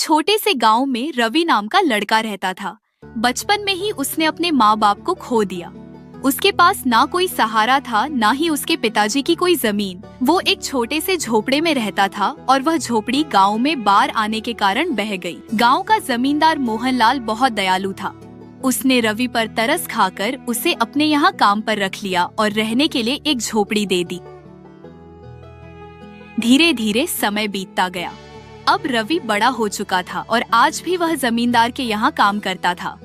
छोटे से गांव में रवि नाम का लड़का रहता था। बचपन में ही उसने अपने माँ बाप को खो दिया। उसके पास ना कोई सहारा था, ना ही उसके पिताजी की कोई जमीन। वो एक छोटे से झोपड़े में रहता था और वह झोपड़ी गांव में बाढ़ आने के कारण बह गई। गांव का जमींदार मोहनलाल बहुत दयालु था। उसने रवि पर तरस खाकर उसे अपने यहाँ काम पर रख लिया और रहने के लिए एक झोपड़ी दे दी। धीरे धीरे समय बीतता गया। अब रवि बड़ा हो चुका था और आज भी वह जमींदार के यहाँ काम करता था।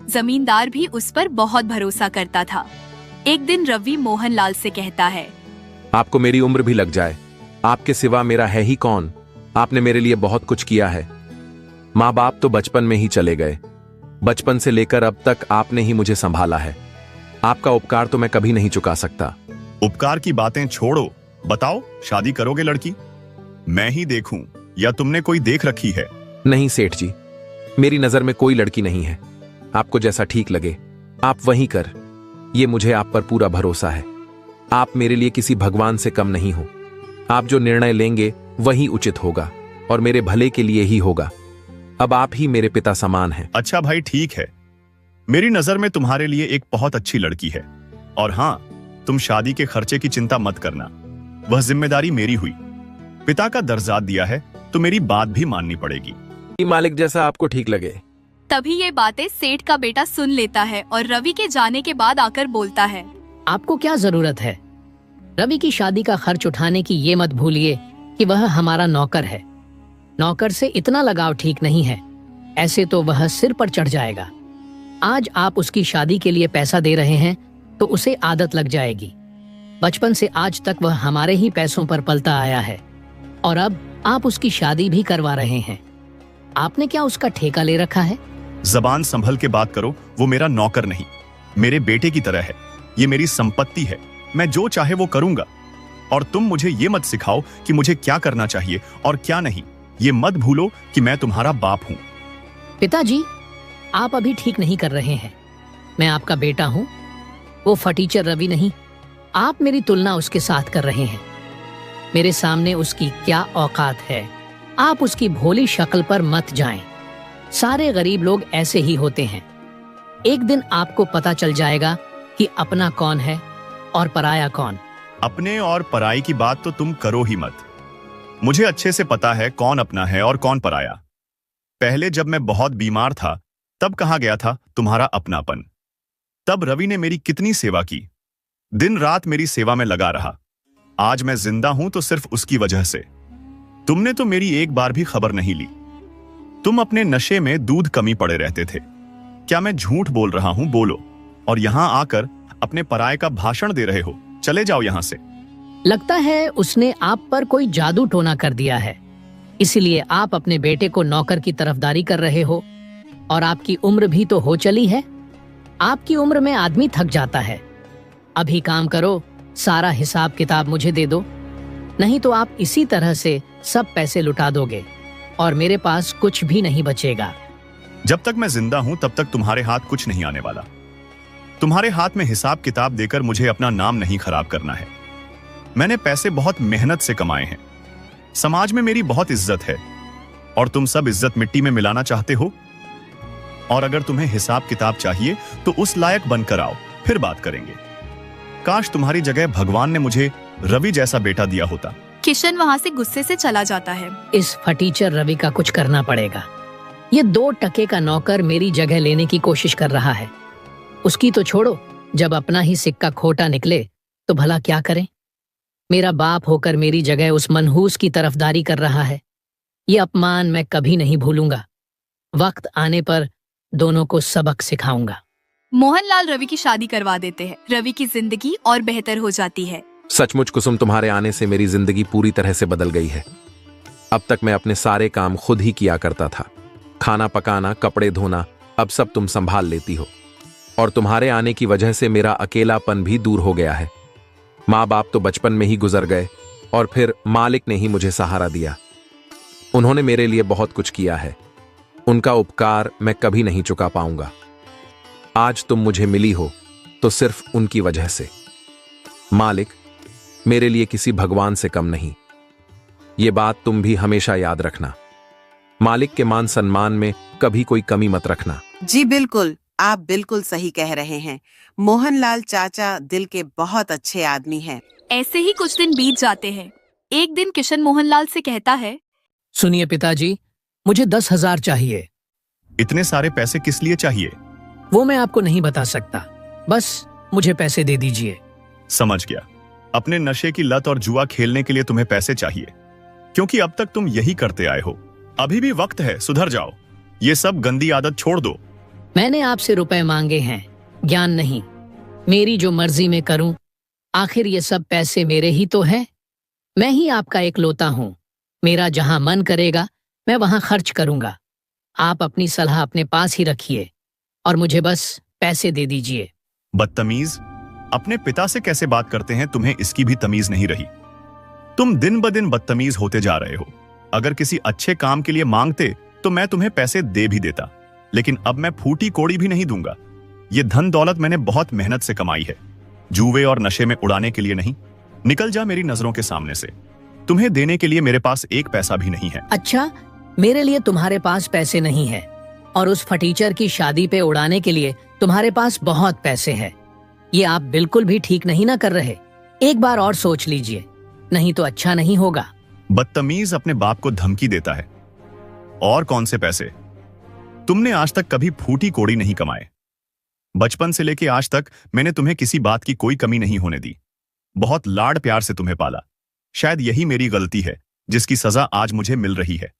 जमींदार भी उस पर बहुत भरोसा करता था। एक दिन रवि मोहनलाल से कहता है, आपको मेरी उम्र भी लग जाए, आपके सिवा मेरा है ही कौन। आपने मेरे लिए बहुत कुछ किया है। माँ बाप तो बचपन में ही चले गए। बचपन से लेकर अब तक आपने ही मुझे संभाला है। आपका उपकार तो मैं कभी नहीं चुका सकता। उपकार की बातें छोड़ो, बताओ शादी करोगे लड़की? मैं ही देखूं या तुमने कोई देख रखी है? नहीं सेठ जी, मेरी नजर में कोई लड़की नहीं है। आपको जैसा ठीक लगे आप वही कर। ये मुझे आप पर पूरा भरोसा है। आप मेरे लिए किसी भगवान से कम नहीं हो। आप जो निर्णय लेंगे वही उचित होगा और मेरे भले के लिए ही होगा। अब आप ही मेरे पिता समान हैं। अच्छा भाई ठीक है, मेरी नजर में तुम्हारे लिए एक बहुत अच्छी लड़की है। और हाँ, तुम शादी के खर्चे की चिंता मत करना, वह जिम्मेदारी मेरी हुई। पिता का दर्जा दिया है तो मेरी बात भी माननी पड़ेगी। मालिक जैसा आपको ठीक लगे। तभी ये बातें सेठ का बेटा सुन लेता है और रवि के जाने के बाद आकर बोलता है, आपको क्या जरूरत है? रवि की शादी का खर्च उठाने की ये मत भूलिए कि वह हमारा नौकर है। नौकर से इतना लगाव ठीक नहीं है, ऐसे तो वह सिर पर चढ़ जाएगा। आज आप उसकी शादी के लिए पैसा दे रहे हैं तो उसे आदत लग जाएगी। बचपन से आज तक वह हमारे ही पैसों पर पलता आया है और अब आप उसकी शादी भी करवा रहे हैं। आपने क्या उसका ठेका ले रखा है? जबान संभल के बात करो, वो मेरा नौकर नहीं, मेरे बेटे की तरह है। ये मेरी संपत्ति है, मैं जो चाहे वो करूंगा। और तुम मुझे ये मत सिखाओ कि मुझे क्या करना चाहिए और क्या नहीं। ये मत भूलो कि मैं तुम्हारा बाप हूँ। पिताजी, आप अभी ठीक नहीं कर रहे हैं। मैं आपका बेटा हूँ, वो फटीचर रवि नहीं। आप मेरी तुलना उसके साथ कर रहे हैं। मेरे सामने उसकी क्या औकात है। आप उसकी भोली शक्ल पर मत जाएं। सारे गरीब लोग ऐसे ही होते हैं। एक दिन आपको पता चल जाएगा कि अपना कौन है और पराया कौन। अपने और पराई की बात तो तुम करो ही मत। मुझे अच्छे से पता है कौन अपना है और कौन पराया। पहले जब मैं बहुत बीमार था तब कहाँ गया था तुम्हारा अपनापन। तब रवि ने मेरी कितनी सेवा की, दिन रात मेरी सेवा में लगा रहा। आज मैं जिंदा हूं तो सिर्फ उसकी वजह से। तुमने तो मेरी एक बार भी खबर नहीं ली। तुम अपने नशे में दूध कमी पड़े रहते थे। क्या मैं झूठ बोल रहा हूं? बोलो। और यहां आकर अपने पराये का भाषण दे रहे हो। चले जाओ यहां से। लगता है उसने आप पर कोई जादू टोना कर दिया है, इसलिए आप अपने बेटे को नौकर की तरफदारी कर रहे हो। और आपकी उम्र भी तो हो चली है। आपकी उम्र में आदमी थक जाता है। अभी काम करो, सारा हिसाब किताब मुझे दे दो, नहीं तो आप इसी तरह से सब पैसे लुटा दोगे और मेरे पास कुछ भी नहीं बचेगा। जब तक मैं जिंदा हूं तब तक तुम्हारे हाथ कुछ नहीं आने वाला। तुम्हारे हाथ में हिसाब किताब देकर मुझे अपना नाम नहीं खराब करना है। मैंने पैसे बहुत मेहनत से कमाए हैं। समाज में मेरी बहुत इज्जत है और तुम सब इज्जत मिट्टी में मिलाना चाहते हो। और अगर तुम्हें हिसाब किताब चाहिए तो उस लायक बनकर आओ, फिर बात करेंगे। काश तुम्हारी जगह भगवान ने मुझे रवि जैसा बेटा दिया होता। किशन वहाँ से गुस्से से चला जाता है। इस फटीचर रवि का कुछ करना पड़ेगा। ये 2 टके का नौकर मेरी जगह लेने की कोशिश कर रहा है। उसकी तो छोड़ो, जब अपना ही सिक्का खोटा निकले तो भला क्या करें। मेरा बाप होकर मेरी जगह उस मनहूस की तरफदारी कर रहा है। ये अपमान मैं कभी नहीं भूलूंगा। वक्त आने पर दोनों को सबक सिखाऊंगा। मोहनलाल रवि की शादी करवा देते हैं। रवि की जिंदगी और बेहतर हो जाती है। सचमुच कुसुम, तुम्हारे आने से मेरी जिंदगी पूरी तरह से बदल गई है। अब तक मैं अपने सारे काम खुद ही किया करता था। खाना पकाना, कपड़े धोना, अब सब तुम संभाल लेती हो। और तुम्हारे आने की वजह से मेरा अकेलापन भी दूर हो गया है। माँ बाप तो बचपन में ही गुजर गए और फिर मालिक ने ही मुझे सहारा दिया। उन्होंने मेरे लिए बहुत कुछ किया है। उनका उपकार मैं कभी नहीं चुका पाऊंगा। आज तुम मुझे मिली हो तो सिर्फ उनकी वजह से। मालिक मेरे लिए किसी भगवान से कम नहीं। ये बात तुम भी हमेशा याद रखना। मालिक के मान सम्मान में कभी कोई कमी मत रखना। जी बिल्कुल, आप बिल्कुल सही कह रहे हैं। मोहनलाल चाचा दिल के बहुत अच्छे आदमी हैं। ऐसे ही कुछ दिन बीत जाते हैं। एक दिन किशन मोहनलाल से कहता है, सुनिए पिताजी, मुझे 10,000 चाहिए। इतने सारे पैसे किस लिए चाहिए? वो मैं आपको नहीं बता सकता, बस मुझे पैसे दे दीजिए। समझ गया। अपने नशे की लत और जुआ खेलने के लिए तुम्हें पैसे चाहिए, क्योंकि अब तक तुम यही करते आए हो। अभी भी वक्त है, सुधर जाओ। ये सब गंदी आदत छोड़ दो। मैंने आपसे रुपए मांगे हैं, ज्ञान नहीं। मेरी जो मर्जी में करूं। आखिर ये सब पैसे मेरे ही तो हैं। मैं ही आपका एकलौता हूं। मेरा जहां मन करेगा मैं वहां खर्च करूंगा। आप अपनी सलाह अपने पास ही रखिए और मुझे बस पैसे दे दीजिए। बदतमीज, अपने पिता से कैसे बात करते हैं, तुम्हें इसकी भी तमीज नहीं रही। तुम दिन ब दिन बदतमीज होते जा रहे हो। अगर किसी अच्छे काम के लिए मांगते तो मैं तुम्हें पैसे दे भी देता, लेकिन अब मैं फूटी कोड़ी भी नहीं दूंगा। ये धन दौलत मैंने बहुत मेहनत से कमाई है, जुए और नशे में उड़ाने के लिए नहीं। निकल जा मेरी नजरों के सामने से। तुम्हें देने के लिए मेरे पास एक पैसा भी नहीं है। अच्छा, मेरे लिए तुम्हारे पास पैसे नहीं है और उस फटीचर की शादी पे उड़ाने के लिए तुम्हारे पास बहुत पैसे हैं। ये आप बिल्कुल भी ठीक नहीं ना कर रहे। एक बार और सोच लीजिए, नहीं तो अच्छा नहीं होगा। बदतमीज अपने बाप को धमकी देता है। और कौन से पैसे? तुमने आज तक कभी फूटी कोड़ी नहीं कमाए। बचपन से लेके आज तक मैंने तुम्हें किसी बात की कोई कमी नहीं होने दी। बहुत लाड प्यार से तुम्हें पाला। शायद यही मेरी गलती है जिसकी सजा आज मुझे मिल रही है।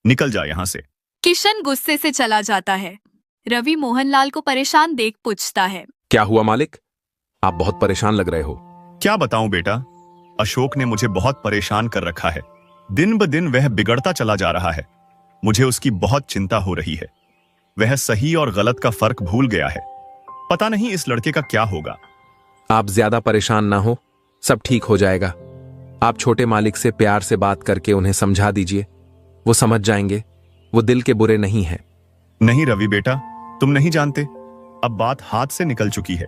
निकल जा यहां से। किशन गुस्से से चला जाता है। रवि मोहनलाल को परेशान देख पूछता है, क्या हुआ मालिक? आप बहुत परेशान लग रहे हो। क्या बताऊं बेटा, अशोक ने मुझे बहुत परेशान कर रखा है। दिन ब दिन वह बिगड़ता चला जा रहा है। मुझे उसकी बहुत चिंता हो रही है। वह सही और गलत का फर्क भूल गया है। पता नहीं इस लड़के का क्या होगा। आप ज्यादा परेशान ना हो, सब ठीक हो जाएगा। आप छोटे मालिक से प्यार से बात करके उन्हें समझा दीजिए, वो समझ जाएंगे। वो दिल के बुरे नहीं हैं। नहीं रवि बेटा, तुम नहीं जानते। अब बात हाथ से निकल चुकी है।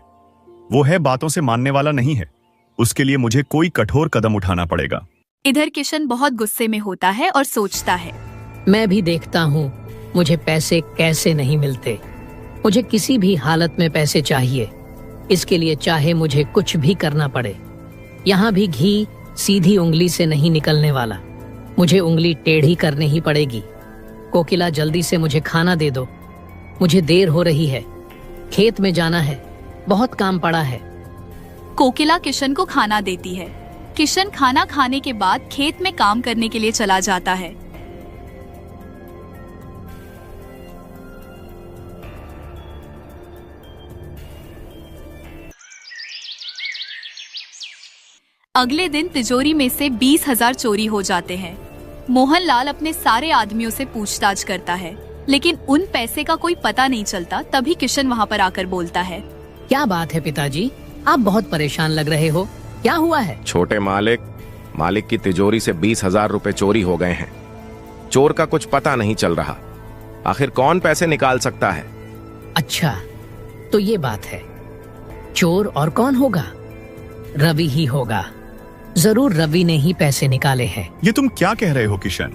वो है बातों से मानने वाला नहीं है। उसके लिए मुझे कोई कठोर कदम उठाना पड़ेगा। इधर किशन बहुत गुस्से में होता है और सोचता है, मैं भी देखता हूँ मुझे पैसे कैसे नहीं मिलते। मुझे किसी भी हालत में पैसे चाहिए। इसके लिए चाहे मुझे कुछ भी करना पड़े। यहाँ भी घी सीधी उंगली से नहीं निकलने वाला। मुझे उंगली टेढ़ी करनी ही पड़ेगी। कोकिला, जल्दी से मुझे खाना दे दो। मुझे देर हो रही है। खेत में जाना है, बहुत काम पड़ा है। कोकिला किशन को खाना देती है। किशन खाना खाने के बाद खेत में काम करने के लिए चला जाता है। अगले दिन तिजोरी में से 20,000 चोरी हो जाते हैं। मोहनलाल अपने सारे आदमियों से पूछताछ करता है, लेकिन उन पैसे का कोई पता नहीं चलता। तभी किशन वहाँ पर आकर बोलता है, क्या बात है पिताजी, आप बहुत परेशान लग रहे हो। क्या हुआ है? छोटे मालिक की तिजोरी से 20,000 रुपए चोरी हो गए हैं। चोर का कुछ पता नहीं चल रहा। आखिर कौन पैसे निकाल सकता है? अच्छा, तो ये बात है। चोर और कौन होगा? रवि ही होगा। जरूर रवि ने ही पैसे निकाले हैं। ये तुम क्या कह रहे हो किशन?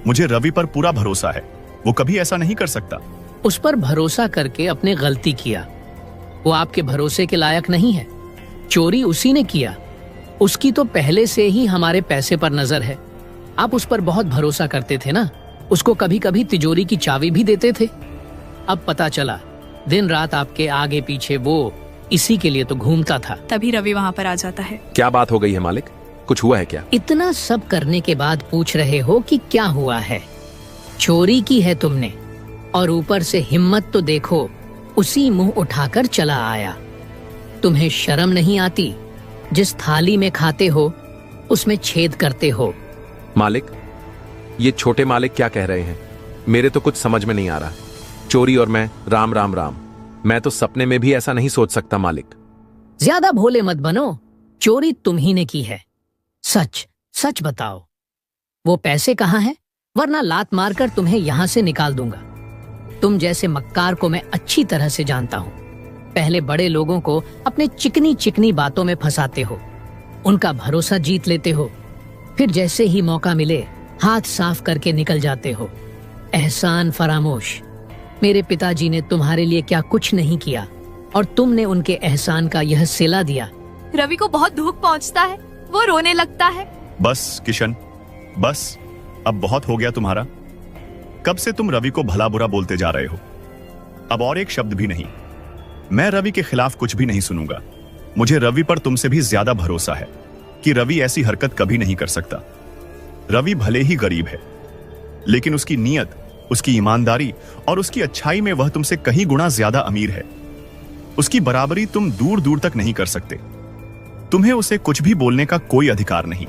मुझे रवि पर पूरा भरोसा है। वो कभी ऐसा नहीं कर सकता। उस पर भरोसा करके अपने गलती किया। वो आपके भरोसे के लायक नहीं है। चोरी उसी ने किया। उसकी तो पहले से ही हमारे पैसे पर नजर है। आप उस पर बहुत भरोसा करते थे ना। उसको कभी कभी तिजोरी की चाबी भी देते थे। अब पता चला दिन रात आपके आगे पीछे वो इसी के लिए तो घूमता था। तभी रवि वहाँ पर आ जाता है। क्या बात हो गई है मालिक? कुछ हुआ है क्या? इतना सब करने के बाद पूछ रहे हो कि क्या हुआ है? चोरी की है तुमने, और ऊपर से हिम्मत तो देखो, उसी मुंह उठाकर चला आया। तुम्हें शर्म नहीं आती? जिस थाली में खाते हो उसमें छेद करते हो। मालिक, ये छोटे मालिक क्या कह रहे हैं? मेरे तो कुछ समझ में नहीं आ रहा। चोरी और मैं, राम राम राम। मैं तो सपने में भी ऐसा नहीं सोच सकता मालिक। ज्यादा भोले मत बनो। चोरी तुम ही ने की है। सच सच बताओ, वो पैसे कहाँ हैं? वरना लात मारकर तुम्हें यहाँ से निकाल दूंगा। तुम जैसे मक्कार को मैं अच्छी तरह से जानता हूँ। पहले बड़े लोगों को अपने चिकनी चिकनी बातों में फंसाते हो, उनका भरोसा जीत लेते हो, फिर जैसे ही मौका मिले हाथ साफ करके निकल जाते हो। एहसान फरामोश। मेरे पिताजी ने तुम्हारे लिए क्या कुछ नहीं किया और तुमने उनके एहसान का यह सिला दिया। रवि को बहुत दुख पहुंचता है, वो रोने लगता है। बस किशन, बस, अब बहुत हो गया तुम्हारा। कब से तुम रवि को भला बुरा बोलते जा रहे हो? अब और एक शब्द भी नहीं। मैं रवि के खिलाफ कुछ भी नहीं सुनूंगा। मुझे रवि पर तुमसे भी ज्यादा भरोसा है कि रवि ऐसी हरकत कभी नहीं कर सकता। रवि भले ही गरीब है, लेकिन उसकी नीयत, उसकी ईमानदारी और उसकी अच्छाई में वह तुमसे कहीं गुना ज्यादा अमीर है। उसकी बराबरी तुम दूर दूर तक नहीं कर सकते। तुम्हें उसे कुछ भी बोलने का कोई अधिकार नहीं।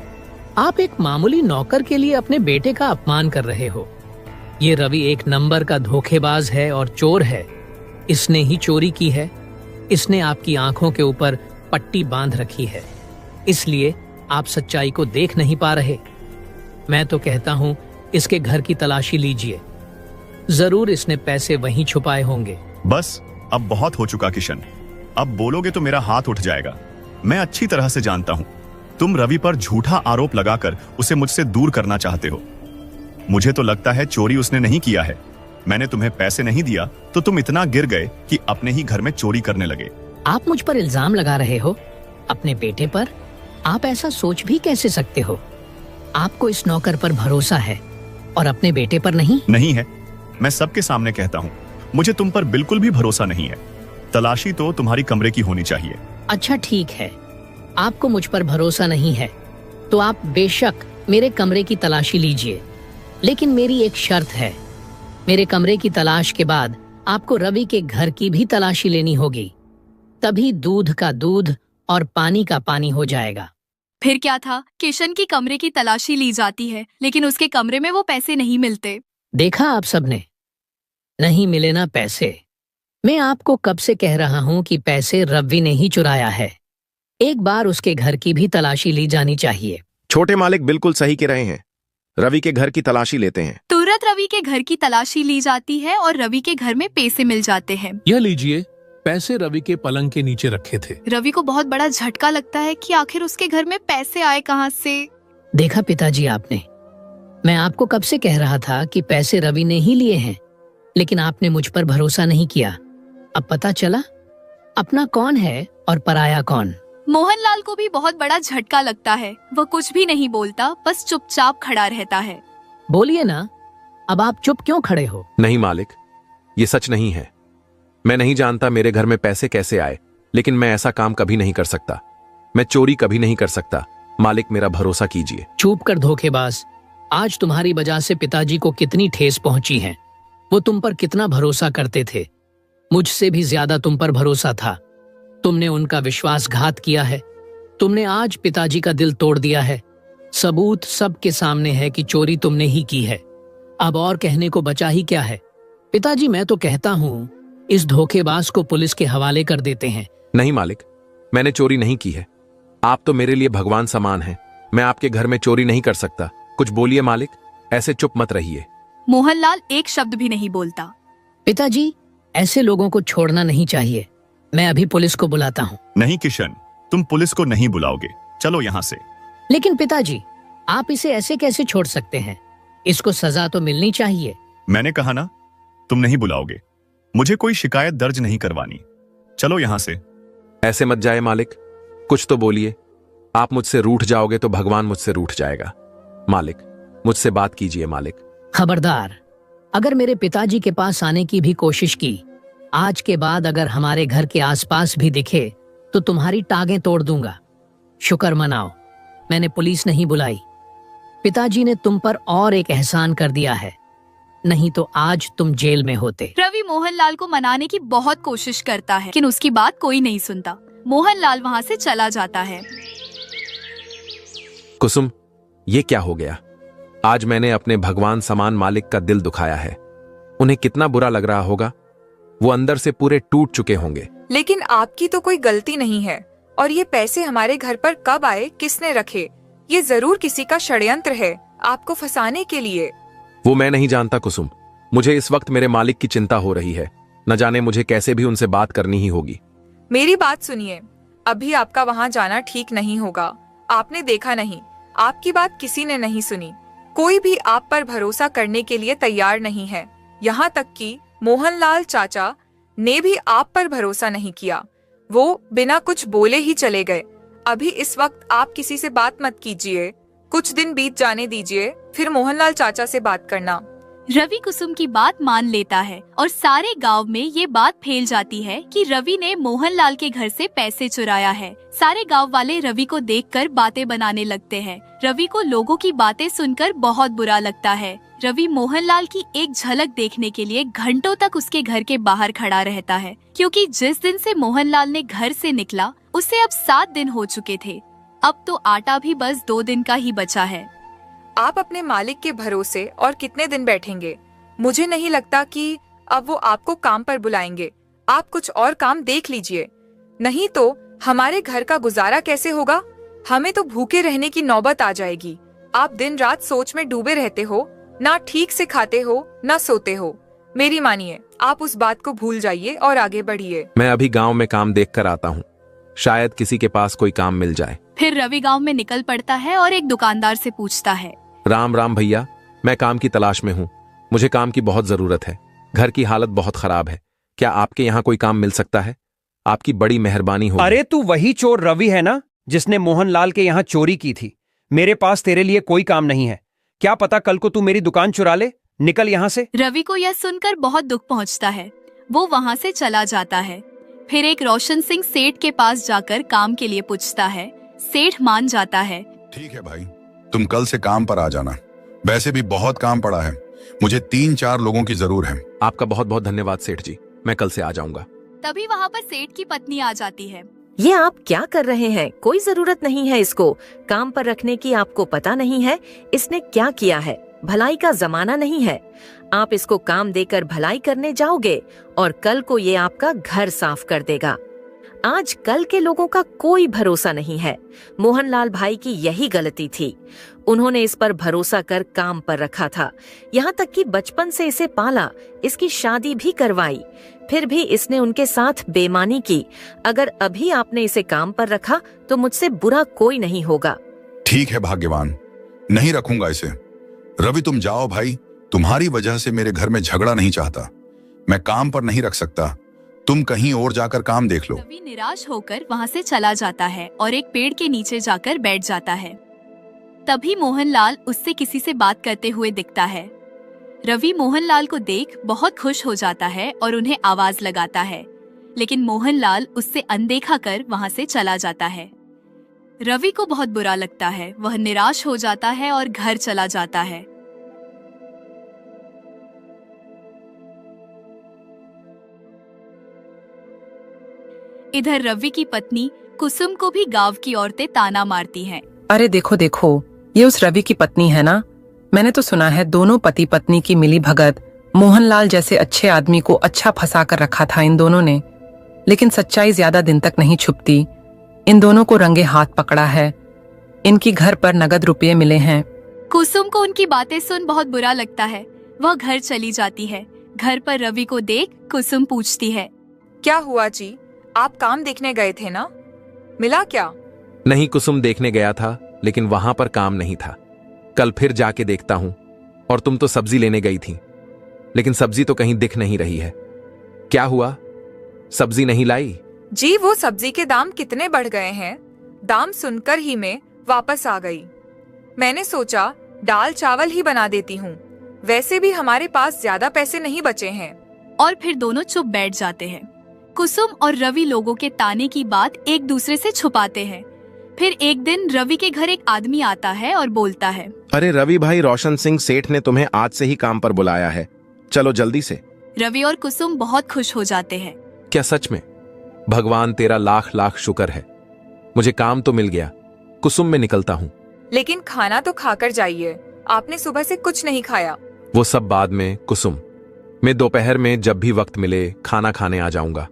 आप एक मामूली नौकर के लिए अपने बेटे का अपमान कर रहे हो। ये रवि एक नंबर का धोखेबाज है और चोर है। इसने ही चोरी की है। इसने आपकी आंखों के ऊपर पट्टी बांध रखी है, इसलिए आप सच्चाई को देख नहीं पा रहे। मैं तो कहता हूं इसके घर की तलाशी लीजिए। जरूर इसने पैसे वहीं छुपाए होंगे। बस, अब बहुत हो चुका किशन। अब बोलोगे तो मेरा हाथ उठ जाएगा। मैं अच्छी तरह से जानता हूं तुम रवि पर झूठा आरोप लगाकर उसे मुझसे दूर करना चाहते हो। मुझे तो लगता है चोरी उसने नहीं किया है। मैंने तुम्हें पैसे नहीं दिया तो तुम इतना गिर गए कि अपने ही घर में चोरी करने लगे। आप मुझ पर इल्जाम लगा रहे हो, अपने बेटे पर? आप ऐसा सोच भी कैसे सकते हो? आपको इस नौकर पर भरोसा है और अपने बेटे पर नहीं? नहीं है। मैं सबके सामने कहता हूँ, मुझे तुम पर बिल्कुल भी भरोसा नहीं है। तलाशी तो तुम्हारी कमरे की होनी चाहिए। अच्छा ठीक है, आपको मुझ पर भरोसा नहीं है तो आप बेशक मेरे कमरे की तलाशी लीजिए, लेकिन मेरी एक शर्त है। मेरे कमरे की तलाश के बाद आपको रवि के घर की भी तलाशी लेनी होगी, तभी दूध का दूध और पानी का पानी हो जाएगा। फिर क्या था, किशन की कमरे की तलाशी ली जाती है, लेकिन उसके कमरे में वो पैसे नहीं मिलते। देखा आप सबने, नहीं मिले ना पैसे। मैं आपको कब से कह रहा हूँ कि पैसे रवि ने ही चुराया है। एक बार उसके घर की भी तलाशी ली जानी चाहिए। छोटे मालिक बिल्कुल सही कह रहे हैं। रवि के घर की तलाशी लेते हैं। तुरंत रवि के घर की तलाशी ली जाती है और रवि के घर में पैसे मिल जाते हैं। यह लीजिए, पैसे रवि के पलंग के नीचे रखे थे। रवि को बहुत बड़ा झटका लगता है कि आखिर उसके घर में पैसे आए कहाँ से। देखा पिताजी आपने, मैं आपको कब से कह रहा था कि पैसे रवि ने ही लिए हैं, लेकिन आपने मुझ पर भरोसा नहीं किया। अब पता चला अपना कौन है और पराया कौन। मोहनलाल को भी बहुत बड़ा झटका लगता है। वह कुछ भी नहीं बोलता, बस चुपचाप खड़ा रहता है। बोलिए ना, अब आप चुप क्यों खड़े हो? नहीं मालिक, ये सच नहीं है। मैं नहीं जानता मेरे घर में पैसे कैसे आए, लेकिन मैं ऐसा काम कभी नहीं कर सकता। मैं चोरी कभी नहीं कर सकता। मालिक, मेरा भरोसा कीजिए। चुप कर धोखेबाज। आज तुम्हारी वजह से पिताजी को कितनी ठेस पहुंची है। वो तुम पर कितना भरोसा करते थे। मुझसे भी ज्यादा तुम पर भरोसा था। तुमने उनका विश्वासघात किया है। तुमने आज पिताजी का दिल तोड़ दिया है। सबूत सबके सामने है कि चोरी तुमने ही की है। अब और कहने को बचा ही क्या है? पिताजी, मैं तो कहता हूँ इस धोखेबाज को पुलिस के हवाले कर देते हैं। नहीं मालिक, मैंने चोरी नहीं की है। आप तो मेरे लिए भगवान समान हैं। मैं आपके घर में चोरी नहीं कर सकता। कुछ बोलिए मालिक, ऐसे चुप मत रहिए। मोहनलाल एक शब्द भी नहीं बोलता। पिताजी, ऐसे लोगों को छोड़ना नहीं चाहिए। मैं अभी पुलिस को बुलाता हूँ। नहीं किशन, तुम पुलिस को नहीं बुलाओगे। चलो यहाँ से। लेकिन पिताजी, आप इसे ऐसे कैसे छोड़ सकते हैं? इसको सजा तो मिलनी चाहिए। मैंने कहा ना, तुम नहीं बुलाओगे। मुझे कोई शिकायत दर्ज नहीं करवानी। चलो यहाँ से। ऐसे मत जाए मालिक, कुछ तो बोलिए। आप मुझसे रूठ जाओगे तो भगवान मुझसे रूठ जाएगा। मालिक, मुझसे बात कीजिए मालिक। खबरदार, अगर मेरे पिताजी के पास आने की भी कोशिश की, आज के बाद अगर हमारे घर के आसपास भी दिखे तो तुम्हारी टांगें तोड़ दूंगा। शुक्र मनाओ, मैंने पुलिस नहीं बुलाई। पिताजी ने तुम पर और एक एहसान कर दिया है, नहीं तो आज तुम जेल में होते। रवि मोहनलाल को मनाने की बहुत कोशिश करता है, लेकिन उसकी बात कोई नहीं सुनता। मोहनलाल वहाँ से चला जाता है। कुसुम, ये क्या हो गया? आज मैंने अपने भगवान समान मालिक का दिल दुखाया है। उन्हें कितना बुरा लग रहा होगा। वो अंदर से पूरे टूट चुके होंगे। लेकिन आपकी तो कोई गलती नहीं है। और ये पैसे हमारे घर पर कब आए, किसने रखे? ये जरूर किसी का षड्यंत्र है आपको फंसाने के लिए। वो मैं नहीं जानता कुसुम। मुझे इस वक्त मेरे मालिक की चिंता हो रही है। न जाने मुझे कैसे भी उनसे बात करनी ही होगी। मेरी बात सुनिए, अभी आपका वहाँ जाना ठीक नहीं होगा। आपने देखा नहीं, आपकी बात किसी ने नहीं सुनी। कोई भी आप पर भरोसा करने के लिए तैयार नहीं है। यहाँ तक कि मोहनलाल चाचा ने भी आप पर भरोसा नहीं किया। वो बिना कुछ बोले ही चले गए। अभी इस वक्त आप किसी से बात मत कीजिए, कुछ दिन बीत जाने दीजिए, फिर मोहनलाल चाचा से बात करना। रवि कुसुम की बात मान लेता है और सारे गांव में ये बात फैल जाती है कि रवि ने मोहनलाल के घर से पैसे चुराया है। सारे गांव वाले रवि को देखकर बातें बनाने लगते हैं। रवि को लोगों की बातें सुनकर बहुत बुरा लगता है। रवि मोहनलाल की एक झलक देखने के लिए घंटों तक उसके घर के बाहर खड़ा रहता है, क्योंकि जिस दिन से मोहनलाल ने घर से निकला उसे अब 7 दिन हो चुके थे। अब तो आटा भी बस 2 दिन का ही बचा है। आप अपने मालिक के भरोसे और कितने दिन बैठेंगे? मुझे नहीं लगता कि अब वो आपको काम पर बुलाएंगे। आप कुछ और काम देख लीजिए, नहीं तो हमारे घर का गुजारा कैसे होगा? हमें तो भूखे रहने की नौबत आ जाएगी। आप दिन रात सोच में डूबे रहते हो, ना ठीक से खाते हो ना सोते हो। मेरी मानिए, आप उस बात को भूल जाइए और आगे बढ़िए। मैं अभी गांव में काम देख कर आता हूँ, शायद किसी के पास कोई काम मिल जाए। फिर रवि गांव में निकल पड़ता है और एक दुकानदार से पूछता है, राम राम भैया, मैं काम की तलाश में हूँ। मुझे काम की बहुत जरूरत है। घर की हालत बहुत खराब है। क्या आपके यहाँ कोई काम मिल सकता है? आपकी बड़ी मेहरबानी होगी। अरे तू वही चोर रवि है ना, जिसने मोहनलाल के यहाँ चोरी की थी? मेरे पास तेरे लिए कोई काम नहीं है। क्या पता कल को तू मेरी दुकान चुरा ले। निकल यहाँ से। रवि को यह सुनकर बहुत दुख पहुँचता है। वो वहाँ से चला जाता है। फिर एक रोशन सिंह सेठ के पास जाकर काम के लिए पूछता है। सेठ मान जाता है। ठीक है भाई, तुम कल से काम पर आ जाना। वैसे भी बहुत काम पड़ा है, मुझे 3-4 लोगों की जरूर है। आपका बहुत बहुत धन्यवाद सेठ जी, मैं कल से आ जाऊंगा। तभी वहाँ पर सेठ की पत्नी आ जाती है। ये आप क्या कर रहे हैं? कोई जरूरत नहीं है इसको काम पर रखने की। आपको पता नहीं है इसने क्या किया है? भलाई का जमाना नहीं है। आप इसको काम देकर भलाई करने जाओगे और कल को ये आपका घर साफ कर देगा। आज कल के लोगों का कोई भरोसा नहीं है। मोहनलाल भाई की यही गलती थी। उन्होंने इस पर भरोसा कर काम पर रखा था, यहाँ तक कि बचपन से इसे पाला, इसकी शादी भी करवाई। फिर भी इसने उनके साथ बेईमानी की। अगर अभी आपने इसे काम पर रखा तो मुझसे बुरा कोई नहीं होगा। ठीक है भाग्यवान, नहीं रखूंगा इसे। रवि तुम जाओ भाई, तुम्हारी वजह से मेरे घर में झगड़ा नहीं चाहता। मैं काम पर नहीं रख सकता, तुम कहीं और जाकर काम देख लो। रवि निराश होकर वहाँ से चला जाता है और एक पेड़ के नीचे जाकर बैठ जाता है। तभी मोहनलाल उससे किसी से बात करते हुए दिखता है। रवि मोहनलाल को देख बहुत खुश हो जाता है और उन्हें आवाज लगाता है, लेकिन मोहनलाल उससे अनदेखा कर वहाँ से चला जाता है। रवि को बहुत बुरा लगता है। वह निराश हो जाता है और घर चला जाता है। इधर रवि की पत्नी कुसुम को भी गांव की औरतें ताना मारती हैं। अरे देखो देखो, ये उस रवि की पत्नी है ना? मैंने तो सुना है दोनों पति पत्नी की मिली भगत मोहनलाल जैसे अच्छे आदमी को अच्छा फंसा कर रखा था इन दोनों ने। लेकिन सच्चाई ज्यादा दिन तक नहीं छुपती। इन दोनों को रंगे हाथ पकड़ा है। इनकी घर पर नगद रुपये मिले हैं। कुसुम को उनकी बातें सुन बहुत बुरा लगता है। वह घर चली जाती है। घर पर रवि को देख कुसुम पूछती है, क्या हुआ जी? आप काम देखने गए थे ना, मिला क्या? नहीं कुसुम, देखने गया था लेकिन वहां पर काम नहीं था। कल फिर जाके देखता हूं। और तुम तो सब्जी लेने गई थी, लेकिन सब्जी तो कहीं दिख नहीं रही है। क्या हुआ, सब्जी नहीं लाई? जी वो सब्जी के दाम कितने बढ़ गए हैं, दाम सुनकर ही मैं वापस आ गई। मैंने सोचा दाल चावल ही बना देती हूँ, वैसे भी हमारे पास ज्यादा पैसे नहीं बचे हैं। और फिर दोनों चुप बैठ जाते हैं। कुसुम और रवि लोगों के ताने की बात एक दूसरे से छुपाते हैं। फिर एक दिन रवि के घर एक आदमी आता है और बोलता है, अरे रवि भाई, रोशन सिंह सेठ ने तुम्हें आज से ही काम पर बुलाया है, चलो जल्दी से। रवि और कुसुम बहुत खुश हो जाते हैं। क्या सच में? भगवान तेरा लाख लाख शुक्र है, मुझे काम तो मिल गया। कुसुम में निकलता हूँ। लेकिन खाना तो खाकर जाइए, आपने सुबह से कुछ नहीं खाया। वो सब बाद में कुसुम, मैं दोपहर में जब भी वक्त मिले खाना खाने आ जाऊंगा।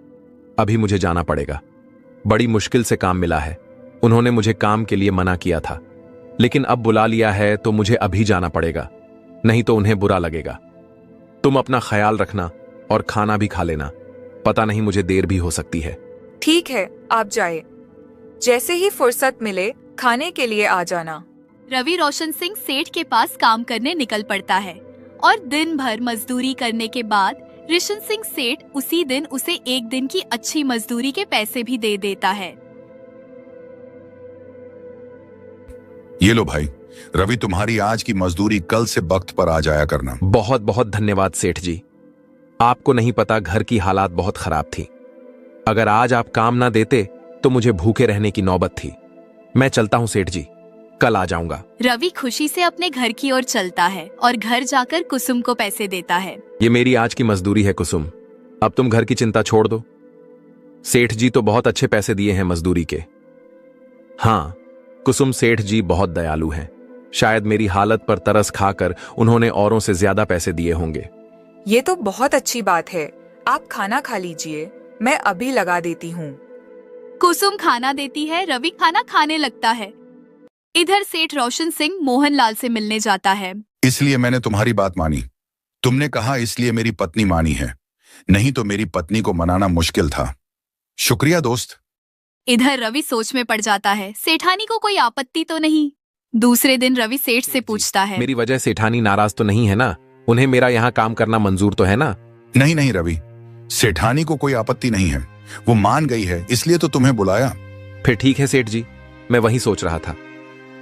अभी मुझे जाना पड़ेगा। बड़ी मुश्किल से काम मिला है। उन्होंने मुझे काम के लिए मना किया था, लेकिन अब बुला लिया है तो मुझे अभी जाना पड़ेगा, नहीं तो उन्हें बुरा लगेगा। तुम अपना ख्याल रखना और खाना भी खा लेना, पता नहीं मुझे देर भी हो सकती है। ठीक है, आप जाए। जैसे ही फुर्सत मिले खाने के लिए आ जाना। रवि रोशन सिंह सेठ के पास काम करने निकल पड़ता है और दिन भर मजदूरी करने के बाद रोशन सिंह सेठ उसी दिन उसे एक दिन की अच्छी मजदूरी के पैसे भी दे देता है। ये लो भाई, रवि तुम्हारी आज की मजदूरी कल से वक्त पर आ जाया करना। बहुत बहुत धन्यवाद सेठ जी। आपको नहीं पता घर की हालात बहुत खराब थी। अगर आज आप काम ना देते तो मुझे भूखे रहने की नौबत थी। मैं चलता हूँ सेठ जी, कल आ जाऊंगा। रवि खुशी से अपने घर की ओर चलता है और घर जाकर कुसुम को पैसे देता है। ये मेरी आज की मजदूरी है कुसुम, अब तुम घर की चिंता छोड़ दो। सेठ जी तो बहुत अच्छे पैसे दिए हैं मजदूरी के। हाँ, कुसुम सेठ जी बहुत दयालु हैं। शायद मेरी हालत पर तरस खाकर उन्होंने औरों से ज्यादा पैसे दिए होंगे। ये तो बहुत अच्छी बात है। आप खाना खा लीजिए, मैं अभी लगा देती हूँ। कुसुम खाना देती है, रवि खाना खाने लगता है। इधर सेठ रोशन सिंह मोहनलाल से मिलने जाता है। इसलिए मैंने तुम्हारी बात मानी। तुमने कहा इसलिए मेरी पत्नी मानी है, नहीं तो मेरी पत्नी को मनाना मुश्किल था। शुक्रिया दोस्त। इधर रवि सोच में पड़ जाता है, सेठानी को कोई आपत्ति तो नहीं। दूसरे दिन रवि सेठ से पूछता है, मेरी वजह सेठानी नाराज तो नहीं है ना? उन्हें मेरा यहाँ काम करना मंजूर तो है ना? नहीं नहीं रवि, सेठानी को कोई आपत्ति नहीं है, वो मान गई है, इसलिए तो तुम्हें बुलाया। फिर ठीक है सेठ जी, मैं वही सोच रहा था।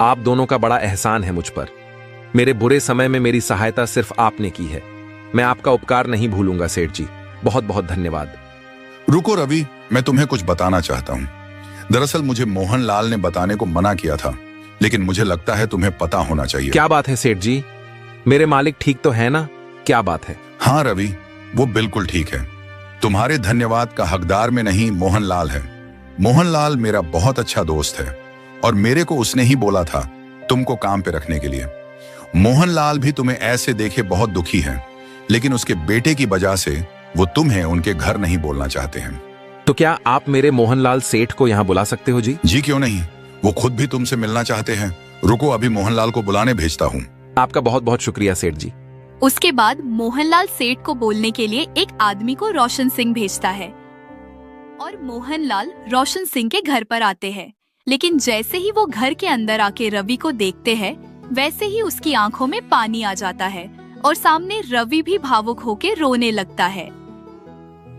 आप दोनों का बड़ा एहसान है मुझ पर। मेरे बुरे समय में मेरी सहायता सिर्फ आपने की है। मैं आपका उपकार नहीं भूलूंगा सेठ जी, बहुत बहुत धन्यवाद। रुको रवि, मैं तुम्हें कुछ बताना चाहता हूँ। दरअसल मुझे मोहनलाल ने बताने को मना किया था, लेकिन मुझे लगता है तुम्हें पता होना चाहिए। क्या बात है सेठ जी? मेरे मालिक ठीक तो है ना? क्या बात है? हाँ रवि, वो बिल्कुल ठीक है। तुम्हारे धन्यवाद का हकदार में नहीं मोहनलाल है। मोहनलाल मेरा बहुत अच्छा दोस्त है और मेरे को उसने ही बोला था तुमको काम पे रखने के लिए। मोहनलाल भी तुम्हें ऐसे देखे बहुत दुखी है, लेकिन उसके बेटे की वजह से वो तुम्हें उनके घर नहीं बोलना चाहते हैं। तो क्या आप मेरे मोहनलाल सेठ को यहाँ बुला सकते हो जी? जी क्यों नहीं, वो खुद भी तुमसे मिलना चाहते हैं। रुको, अभी मोहनलाल को बुलाने भेजता हूँ। आपका बहुत बहुत शुक्रिया सेठ जी। उसके बाद मोहनलाल सेठ को बोलने के लिए एक आदमी को रोशन सिंह भेजता है और मोहनलाल रोशन सिंह के घर पर आते हैं। लेकिन जैसे ही वो घर के अंदर आके रवि को देखते हैं, वैसे ही उसकी आंखों में पानी आ जाता है और सामने रवि भी भावुक होके रोने लगता है।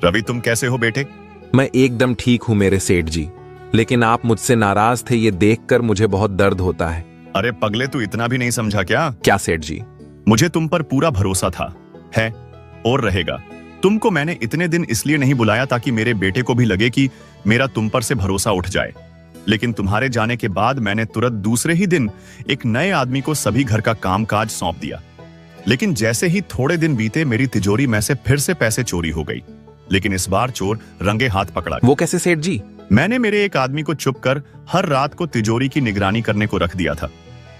रवि, तुम कैसे हो बेटे? मैं एकदम ठीक हूँ मेरे सेठ जी, लेकिन आप मुझसे नाराज थे, ये देखकर मुझे बहुत दर्द होता है। अरे पगले, तू इतना भी नहीं समझा क्या? क्या सेठ जी? मुझे तुम पर पूरा भरोसा था, है और रहेगा। तुमको मैंने इतने दिन इसलिए नहीं बुलाया ताकि मेरे बेटे को भी लगे कि मेरा तुम पर से भरोसा उठ जाए। लेकिन तुम्हारे जाने के बाद मैंने तुरंत दूसरे ही दिन एक नए आदमी को सभी घर का कामकाज सौंप दिया। लेकिन जैसे ही थोड़े दिन बीते, मेरी तिजोरी में से फिर से पैसे चोरी हो गई। लेकिन इस बार चोर रंगे हाथ पकड़ा। वो कैसे सेठ जी? मैंने मेरे एक आदमी को चुप कर हर रात को तिजोरी की निगरानी करने को रख दिया था।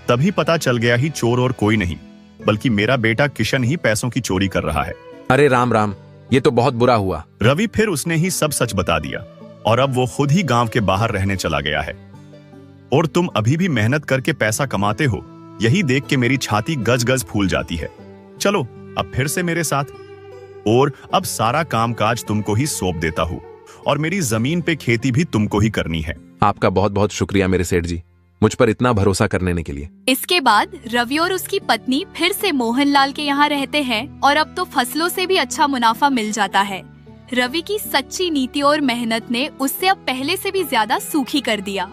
तभी पता चल गया ही चोर और कोई नहीं, बल्कि मेरा बेटा किशन ही पैसों की चोरी कर रहा है। अरे राम राम, ये तो बहुत बुरा हुआ। रवि फिर उसने ही सब सच बता दिया और अब वो खुद ही गांव के बाहर रहने चला गया है। और तुम अभी भी मेहनत करके पैसा कमाते हो, यही देख के मेरी छाती गज गज फूल जाती है। चलो अब फिर से मेरे साथ, और अब सारा कामकाज तुमको ही सौंप देता हूँ और मेरी जमीन पे खेती भी तुमको ही करनी है। आपका बहुत बहुत शुक्रिया मेरे सेठ जी, मुझ पर इतना भरोसा करने के लिए। इसके बाद रवि और उसकी पत्नी फिर से मोहनलाल के यहाँ रहते हैं और अब तो फसलों से भी अच्छा मुनाफा मिल जाता है। रवि की सच्ची नीति और मेहनत ने उससे अब पहले से भी ज्यादा सुखी कर दिया।